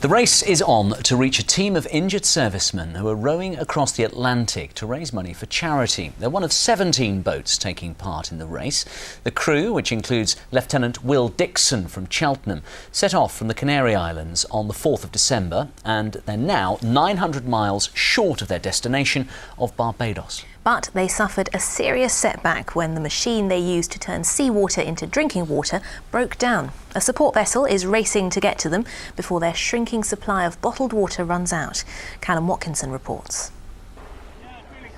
The race is on to reach a team of injured servicemen who are rowing across the Atlantic to raise money for charity. They're one of 17 boats taking part in the race. The crew, which includes Lieutenant Will Dixon from Cheltenham, set off from the Canary Islands on the 4th of December, and they're now 900 miles short of their destination of Barbados. But they suffered a serious setback when the machine they used to turn seawater into drinking water broke down. A support vessel is racing to get to them before their shrinking supply of bottled water runs out. Callum Watkinson reports.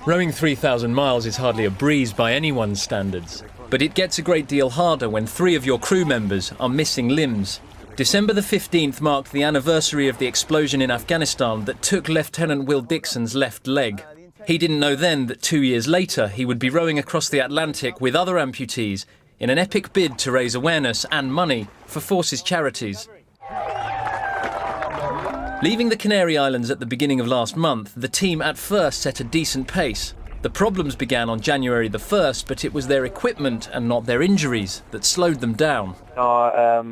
Rowing 3,000 miles is hardly a breeze by anyone's standards, but it gets a great deal harder when 3 of your crew members are missing limbs. December the 15th marked the anniversary of the explosion in Afghanistan that took Lieutenant Will Dixon's left leg. He didn't know then that 2 years later he would be rowing across the Atlantic with other amputees in an epic bid to raise awareness and money for Forces charities. Leaving the Canary Islands at the beginning of last month, the team at first set a decent pace. The problems began on January the 1st, but it was their equipment and not their injuries that slowed them down. Our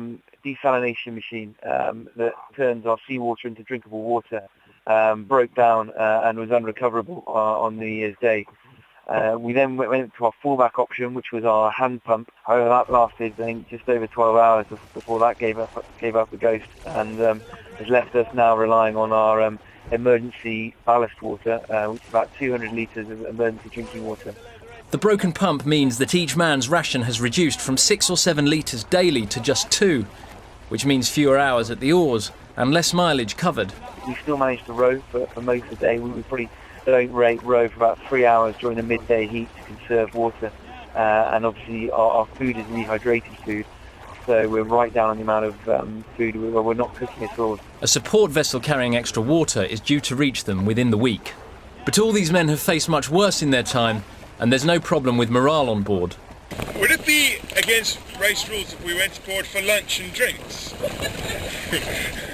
desalination machine that turns our seawater into drinkable water broke down and was unrecoverable on New Year's Day. We then went to our fallback option, which was our hand pump. However, that lasted, I think, just over 12 hours before that gave up the ghost, and has left us now relying on our emergency ballast water, which is about 200 litres of emergency drinking water. The broken pump means that each man's ration has reduced from 6 or 7 litres daily to just 2, which means fewer hours at the oars and less mileage covered. We still managed to row for most of the day. We probably don't row for about 3 hours during the midday heat to conserve water, and obviously our food is rehydrated food, so we're right down on the amount of food we're not cooking at all. A support vessel carrying extra water is due to reach them within the week. But all these men have faced much worse in their time, and there's no problem with morale on board. Would it be against race rules if we went aboard for lunch and drinks?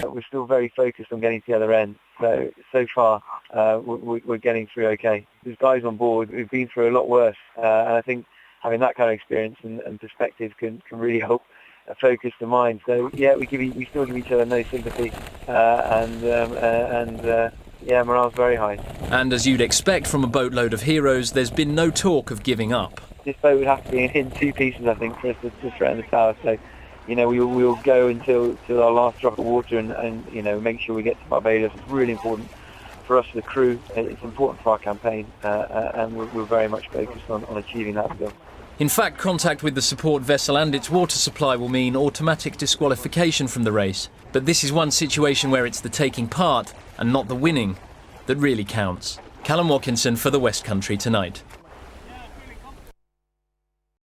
We're still very focused on getting to the other end, so far we're getting through okay. There's guys on board who've been through a lot worse, and I think having that kind of experience and perspective can really help focus the mind. So yeah, we still give each other no sympathy, yeah, morale's very high. And as you'd expect from a boatload of heroes, there's been no talk of giving up. This boat would have to be in 2 pieces, I think, for us to threaten the tower. So, you know, we'll go until our last drop of water and you know, make sure we get to Barbados. It's really important for us, the crew. It's important for our campaign, and we're very much focused on achieving that goal. In fact, contact with the support vessel and its water supply will mean automatic disqualification from the race. But this is one situation where it's the taking part and not the winning that really counts. Callum Watkinson for the West Country Tonight.